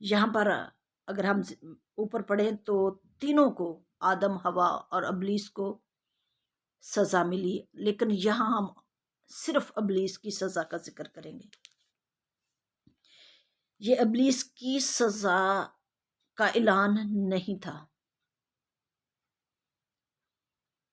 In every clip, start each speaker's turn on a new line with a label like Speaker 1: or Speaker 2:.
Speaker 1: یہاں پر اگر ہم اوپر پڑھیں تو تینوں کو، آدم، ہوا اور ابلیس کو سزا ملی، لیکن یہاں ہم صرف ابلیس کی سزا کا ذکر کریں گے۔ یہ ابلیس کی سزا کا اعلان نہیں تھا،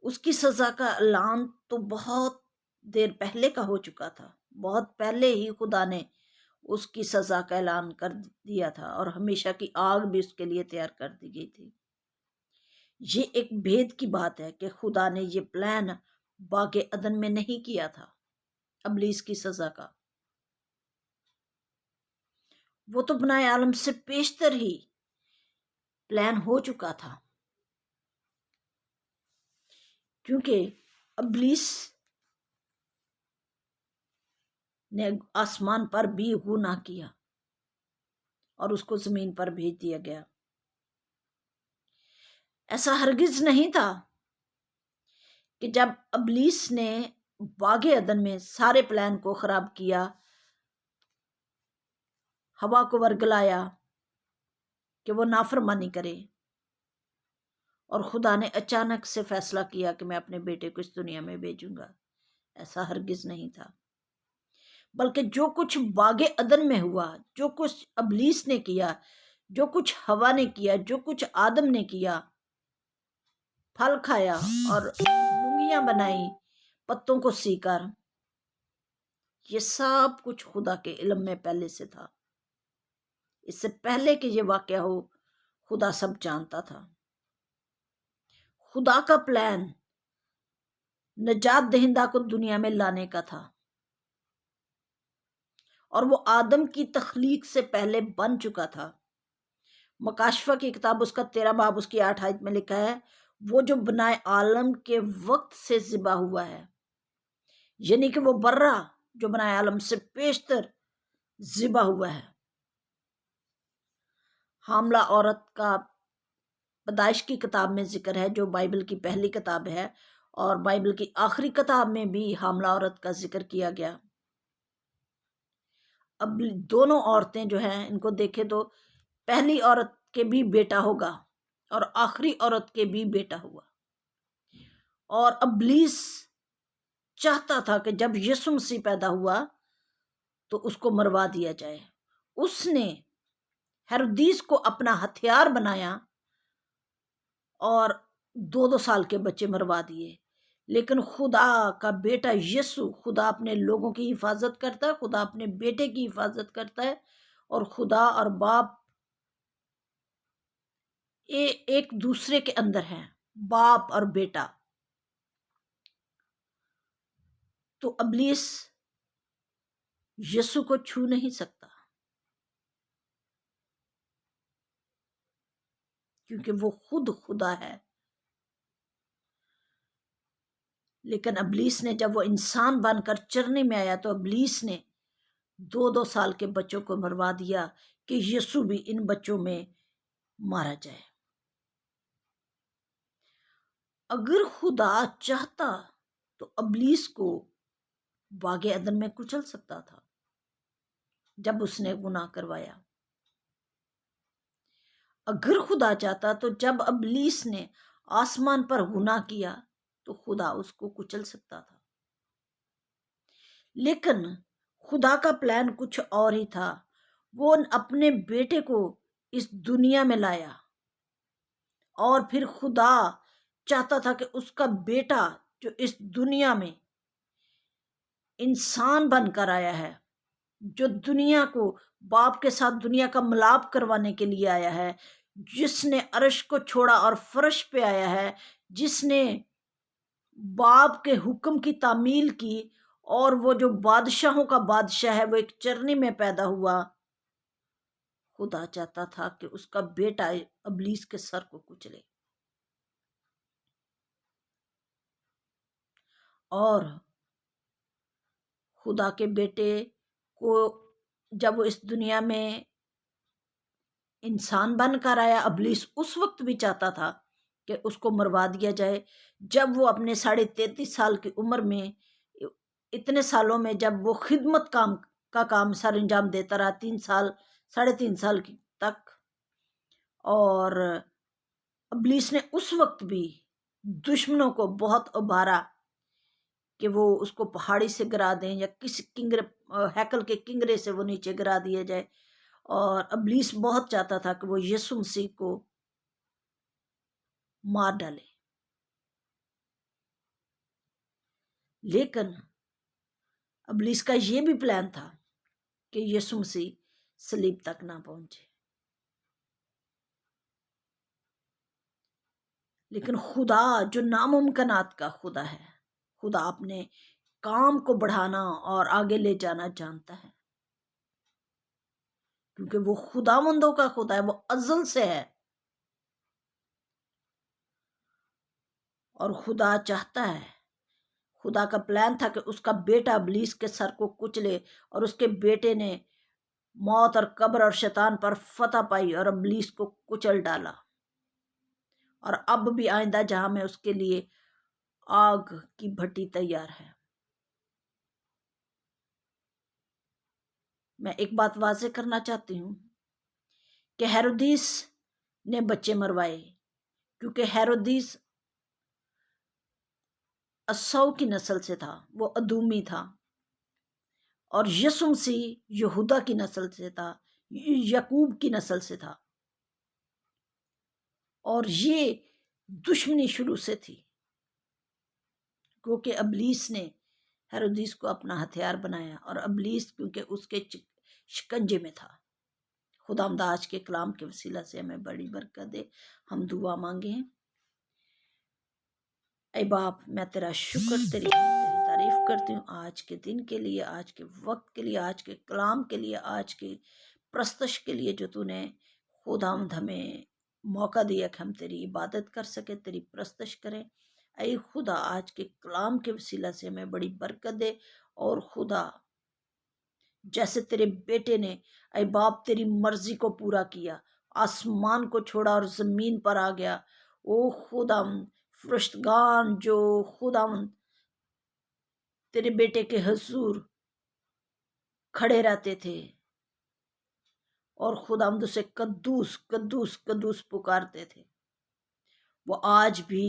Speaker 1: اس کی سزا کا اعلان تو بہت دیر پہلے کا ہو چکا تھا، بہت پہلے ہی خدا نے اس کی سزا کا اعلان کر دیا تھا، اور ہمیشہ کی آگ بھی اس کے لیے تیار کر دی گئی تھی۔ یہ ایک بھید کی بات ہے کہ خدا نے یہ پلان باغ عدن میں نہیں کیا تھا ابلیس کی سزا کا، وہ تو بنائے عالم سے پیشتر ہی پلان ہو چکا تھا، کیونکہ ابلیس نے آسمان پر بھی گناہ کیا اور اس کو زمین پر بھیج دیا گیا۔ ایسا ہرگز نہیں تھا کہ جب ابلیس نے باغ عدن میں سارے پلان کو خراب کیا، ہوا کو ورگلایا کہ وہ نافرمانی کرے، اور خدا نے اچانک سے فیصلہ کیا کہ میں اپنے بیٹے کو اس دنیا میں بھیجوں گا، ایسا ہرگز نہیں تھا۔ بلکہ جو کچھ باغ عدن میں ہوا، جو کچھ ابلیس نے کیا، جو کچھ ہوا نے کیا، جو کچھ آدم نے کیا، پھل کھایا اور لنگیاں بنائی پتوں کو سی کر، یہ سب کچھ خدا کے علم میں پہلے سے تھا۔ اس سے پہلے کہ یہ واقعہ ہو، خدا سب جانتا تھا۔ خدا کا پلان نجات دہندہ کو دنیا میں لانے کا تھا، اور وہ آدم کی تخلیق سے پہلے بن چکا تھا۔ مکاشفہ کی کتاب اس کا 13 باب اس کی 8 آیت میں لکھا ہے، وہ جو بنائے عالم کے وقت سے ذبح ہوا ہے، یعنی کہ وہ برہ جو بنائے عالم سے پیشتر ذبح ہوا ہے۔ حاملہ عورت کا پیدائش کی کتاب میں ذکر ہے، جو بائبل کی پہلی کتاب ہے، اور بائبل کی آخری کتاب میں بھی حاملہ عورت کا ذکر کیا گیا۔ اب دونوں عورتیں جو ہیں ان کو دیکھیں تو پہلی عورت کے بھی بیٹا ہوگا اور آخری عورت کے بھی بیٹا ہوا، اور ابلیس چاہتا تھا کہ جب یسوع مسیح پیدا ہوا تو اس کو مروا دیا جائے۔ اس نے ہیرودیس کو اپنا ہتھیار بنایا اور 2 سال کے بچے مروا دیے، لیکن خدا کا بیٹا یسوع، خدا اپنے لوگوں کی حفاظت کرتا ہے، خدا اپنے بیٹے کی حفاظت کرتا ہے، اور خدا اور باپ ایک دوسرے کے اندر ہیں، باپ اور بیٹا۔ تو ابلیس یسوع کو چھو نہیں سکتا، کیونکہ وہ خود خدا ہے۔ لیکن ابلیس نے جب وہ انسان بن کر چرنے میں آیا تو ابلیس نے 2 سال کے بچوں کو مروا دیا کہ یسوع بھی ان بچوں میں مارا جائے۔ اگر خدا چاہتا تو ابلیس کو باغ عدن میں کچل سکتا تھا جب اس نے گناہ کروایا۔ اگر خدا چاہتا تو جب ابلیس نے آسمان پر گناہ کیا تو خدا اس کو کچل سکتا تھا، لیکن خدا کا پلان کچھ اور ہی تھا۔ وہ اپنے بیٹے کو اس دنیا میں لایا، اور پھر خدا چاہتا تھا کہ اس کا بیٹا جو اس دنیا میں انسان بن کر آیا ہے، جو دنیا کو باپ کے ساتھ دنیا کا ملاپ کروانے کے لیے آیا ہے، جس نے عرش کو چھوڑا اور فرش پہ آیا ہے، جس نے باپ کے حکم کی تعمیل کی، اور وہ جو بادشاہوں کا بادشاہ ہے وہ ایک چرنی میں پیدا ہوا۔ خدا چاہتا تھا کہ اس کا بیٹا ابلیس کے سر کو کچلے، اور خدا کے بیٹے کو جب وہ اس دنیا میں انسان بن کر آیا، ابلیس اس وقت بھی چاہتا تھا کہ اس کو مروا دیا جائے، جب وہ اپنے 33.5 سال کی عمر میں، اتنے سالوں میں جب وہ خدمت کا کام سر انجام دیتا رہا، 3 سال 3.5 سال تک، اور ابلیس نے اس وقت بھی دشمنوں کو بہت ابھارا کہ وہ اس کو پہاڑی سے گرا دیں یا کسی ہیکل کے کنگرے سے وہ نیچے گرا دیا جائے، اور ابلیس بہت چاہتا تھا کہ وہ یسوع مسیح کو مار ڈالے، لیکن ابلیس کا یہ بھی پلان تھا کہ یسوع مسیح صلیب تک نہ پہنچے، لیکن خدا جو ناممکنات کا خدا ہے، خدا اپنے کام کو بڑھانا اور آگے لے جانا جانتا ہے، کیونکہ وہ خداوندوں کا خدا ہے، وہ ازل سے ہے، اور خدا چاہتا ہے، خدا کا پلان تھا کہ اس کا بیٹا ابلیس کے سر کو کچلے، اور اس کے بیٹے نے موت اور قبر اور شیطان پر فتح پائی اور ابلیس کو کچل ڈالا، اور اب بھی آئندہ جہاں میں اس کے لیے آگ کی بھٹی تیار ہے۔ میں ایک بات واضح کرنا چاہتی ہوں کہ ہیرودیس نے بچے مروائے، کیونکہ ہیرودیس اسو کی نسل سے تھا، وہ ادومی تھا، اور یسوع مسیح یہودا کی نسل سے تھا، یعقوب کی نسل سے تھا، اور یہ دشمنی شروع سے تھی، کیونکہ ابلیس نے ہیرودیس کو اپنا ہتھیار بنایا، اور ابلیس کیونکہ اس کے شکنجے میں تھا۔ خداوند آج کے کلام کے وسیلہ سے ہمیں بڑی برکت دے، ہم دعا مانگیں۔ اے باپ، میں تیرا شکر، تیری تعریف کرتی ہوں آج کے دن کے لیے، آج کے وقت کے لیے، آج کے کلام کے لیے، آج کے پرستش کے لیے جو تو نے خداوند ہمیں موقع دیا کہ ہم تیری عبادت کر سکیں، تیری پرستش کریں۔ اے خدا، آج کے کلام کے وسیلہ سے ہمیں بڑی برکت دے، اور خدا جیسے تیرے بیٹے نے اے باپ تیری مرضی کو پورا کیا، آسمان کو چھوڑا اور زمین پر آ گیا، او خداوند، فرشتگان جو خداوند تیرے بیٹے کے حضور کھڑے رہتے تھے، اور خداوند اسے قدوس قدوس قدوس پکارتے تھے، وہ آج بھی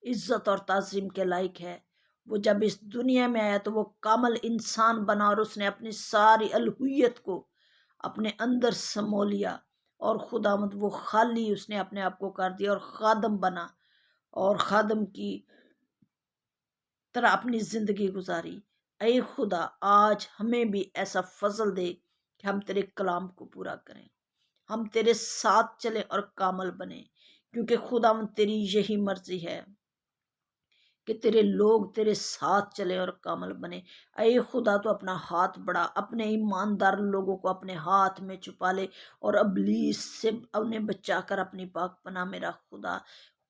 Speaker 1: عزت اور تعظیم کے لائق ہے۔ وہ جب اس دنیا میں آیا تو وہ کامل انسان بنا، اور اس نے اپنی ساری الوہیت کو اپنے اندر سمو لیا، اور خداوند وہ خالی اس نے اپنے آپ کو کر دیا اور خادم بنا، اور خادم کی طرح اپنی زندگی گزاری۔ اے خدا، آج ہمیں بھی ایسا فضل دے کہ ہم تیرے کلام کو پورا کریں، ہم تیرے ساتھ چلیں اور کامل بنیں، کیونکہ خداوند تیری یہی مرضی ہے کہ تیرے لوگ تیرے ساتھ چلے اور کامل بنے۔ اے خدا، تو اپنا ہاتھ بڑھا، اپنے ایماندار لوگوں کو اپنے ہاتھ میں چھپا لے، اور ابلیس سے انہیں بچا کر اپنی پاک پناہ میں رکھ خدا،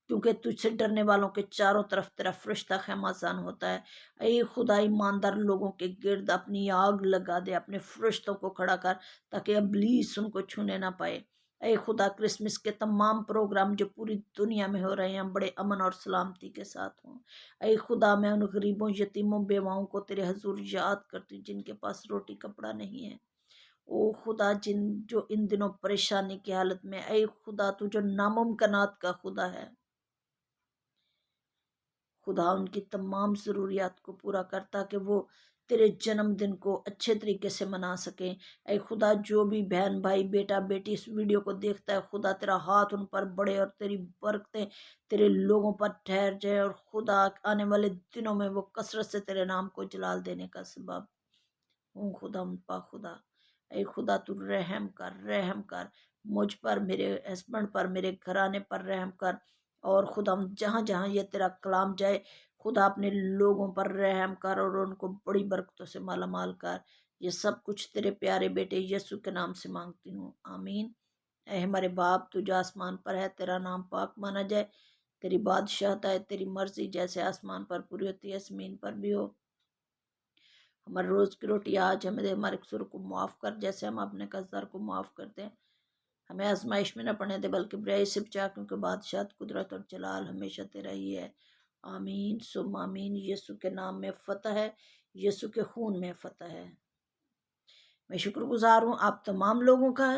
Speaker 1: کیونکہ تجھ سے ڈرنے والوں کے چاروں طرف تیرا فرشتہ خیمازان ہوتا ہے۔ اے خدا، ایماندار لوگوں کے گرد اپنی آگ لگا دے، اپنے فرشتوں کو کھڑا کر، تاکہ ابلیس ان کو چھونے نہ پائے۔ اے خدا، کرسمس کے تمام پروگرام جو پوری دنیا میں ہو رہے ہیں بڑے امن اور سلامتی کے ساتھ ہوں۔ اے خدا، میں ان غریبوں، یتیموں، بیواؤں کو تیرے حضور یاد کرتی ہوں جن کے پاس روٹی کپڑا نہیں ہے۔ او خدا، جو ان دنوں پریشانی کی حالت میں، اے خدا تو جو ناممکنات کا خدا ہے، خدا ان کی تمام ضروریات کو پورا کرتا کہ وہ تیرے جنم دن کو اچھے طریقے سے منا سکیں۔ اے خدا، جو بھی بہن بھائی بیٹا بیٹی اس ویڈیو کو دیکھتا ہے، خدا تیرا ہاتھ ان پر بڑھے، اور تیری برکتیں تیرے لوگوں پر ٹھہر جائے، اور خدا آنے والے دنوں میں وہ کثرت سے تیرے نام کو جلال دینے کا سبب ہوں۔ خدا پا خدا، اے خدا تو رحم کر، رحم کر مجھ پر، میرے ہسبینڈ پر، میرے گھرانے پر رحم کر، اور خدا جہاں جہاں یہ تیرا کلام جائے، خدا اپنے لوگوں پر رحم کر اور ان کو بڑی برکتوں سے مالا مال کر۔ یہ سب کچھ تیرے پیارے بیٹے یسوع کے نام سے مانگتی ہوں، آمین۔ اے ہمارے باپ تو جو آسمان پر ہے، تیرا نام پاک مانا جائے، تیری بادشاہت ہے، تیری مرضی جیسے آسمان پر پوری ہوتی ہے زمین پر بھی ہو۔ ہمارے روز کی روٹی آج ہمیں دے، ہمارے قصور کو معاف کر جیسے ہم اپنے قرضدار کو معاف کرتے ہیں، ہمیں آزمائش میں نہ پڑنے دے بلکہ برائی سے بچا، کیونکہ بادشاہت، قدرت اور جلال ہمیشہ تیرا ہی ہے، آمین ثم آمین۔ یسوع کے نام میں فتح ہے، یسوع کے خون میں فتح ہے۔ میں شکر گزار ہوں آپ تمام لوگوں کا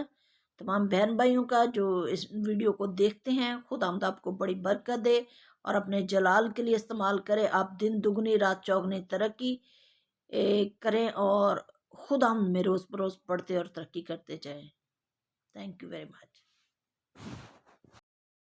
Speaker 1: تمام بہن بھائیوں کا جو اس ویڈیو کو دیکھتے ہیں، خداوند آپ کو بڑی برکت دے اور اپنے جلال کے لیے استعمال کرے. آپ دن دگنی رات چوگنی ترقی کریں اور خداوند میں روز بروز بڑھتے اور ترقی کرتے جائیں. Thank you very much.